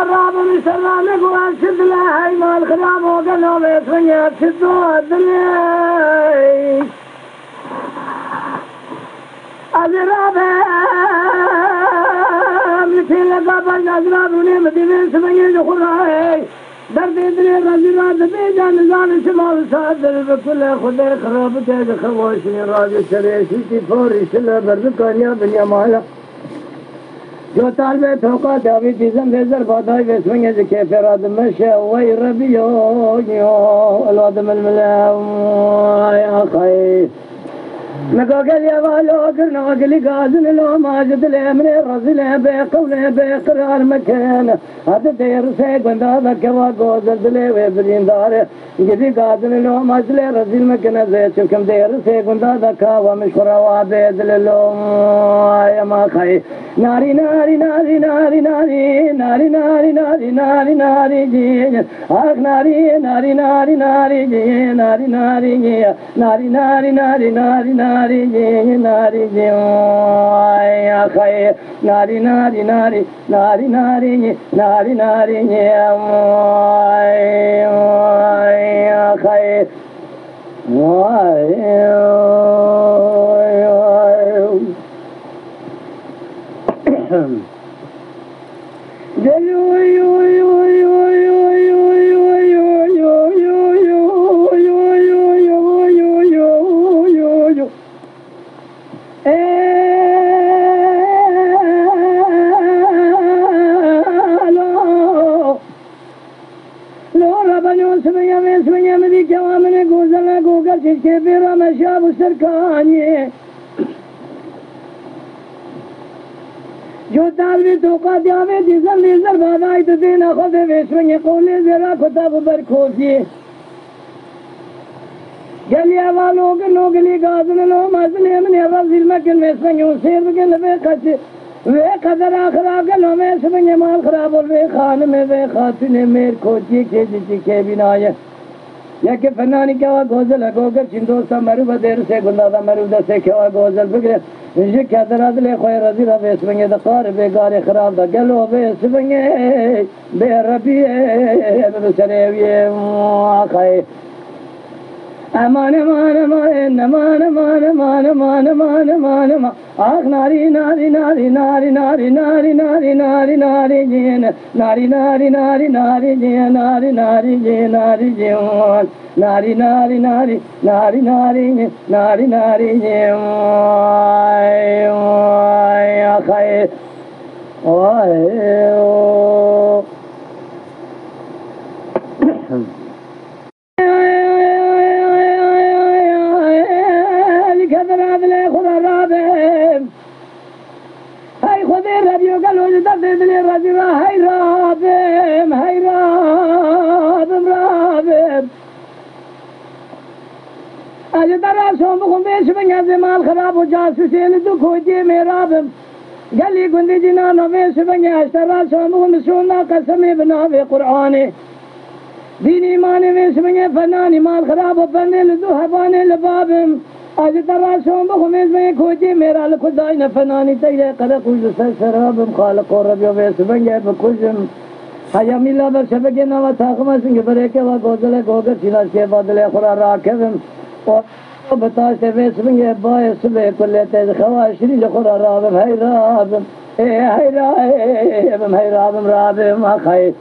الراب مسرع نقوى شد لها ما الخراب وقنوا بيسرنيا شدوا الدنيا أزرابا مثل قابل أزراب ونمدي من سمين دخلاي درد يدري الرجلات بيجا نزال شمال صادر بكل خدي خرابته خواشني راجي شريشي فوري شلا برزقانيا بنيا مالا جو طالب توقع داوي تيزم بزر باداي بسمني زكي فراد مشى وي ربيو الوادم الملاو يا خير نقاقل يا والو قرنا قلي قازن لو ماجد الامر الرزل بقول بقرار مكان هذا دير سيقون هذا كوا قوزر دلي وبرين دار قلي قازن لو ماجد الرزل مكان زيت كم دير سيقون هذا كوا مشورا وابد لو يا ما خي ناري ناري ناري ناري ناري ناري ناري ناري ناري ناري جي اخ ناري ناري ناري ناري جي ناري ناري جي ناري ناري ناري ناري ناري جي ناري جي يا خير ناري ناري ناري ناري ناري جي ناري ناري جي يا خير के बेरा में शाब सरकानी जो तालवी तोका दियावे जिसम लेजर बादाई तो देना खुदे वेशवेंगे कोले जरा खुदा बर खोजिए गलिया वालों के नोगली गाजन लो मजले में रजिल में के वेशवेंगे उसेर के लबे खच वे कदर आखरा के लो वेशवेंगे माल खराब और वे खान में वे खातूने मेर खोजी के जिची के बिनाए या के फनानी क्या गोजल गोगर चिंदो सा मरु बदेर से गुंदा मरु दसे क्या गोजल बगरे ये क्या दराद ले खोय रजी रा बेस बंगे दकार बेगारे खराब दा गलो बेस बंगे बे रबी बे चले ये खाए अमान मान मान मान मान मान मान मान मान आख नारी नारी नारी नारी नारी नारी नारी नारी नारी जीन नारी नारी नारी नारी जी नारी नारी जी नारी जीवन नारी नारी नारी नारी नारी नारी नारी जी खाए माल खराब हो जा सुसेल दुख हो जे मेरा गली गुंदी जिना नवेश बंगे अशरा सोम सोना कसमे बनावे कुरान दीनी माने वेश बंगे फनानी माल खराब हो बंदे दु हवाने लबाब आज तरा सोम खमेज में खोजे मेरा खुदाई न फनानी तैरे कर कुछ शराब खालक और रबियो वेश बंगे बकुजम हाया मिला बस सबके नवा थाकमा सिंह बरे के वा गोदले गोगर सिला के बदले खुरा राखे और बता से वेश में बाय सुबह को लेते खवाशरी लखरा राब भाई राब ए हाय राब राब मा खाए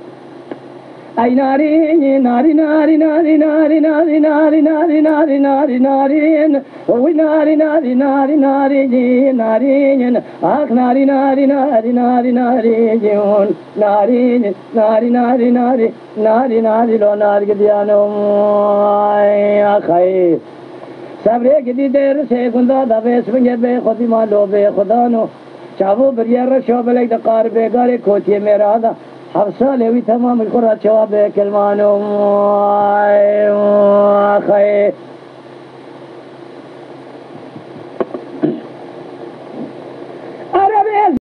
आई नारी नारी नारी नारी नारी नारी नारी नारी नारी नारी नारी ओ नारी नारी नारी नारी जी नारी आख नारी नारी नारी नारी नारी जीवन नारी नारी नारी नारी नारी नारी लो नारी के दियानो खाए सबरे गिदी देर से गुंदा दवेश में बे खुदी मालो बे खुदा नो चावो बरिया रशो बले दकार बेगारे खोचे मेरा दा हफ्सा लेवी तमाम कुरा चवा बे कलमानो खाए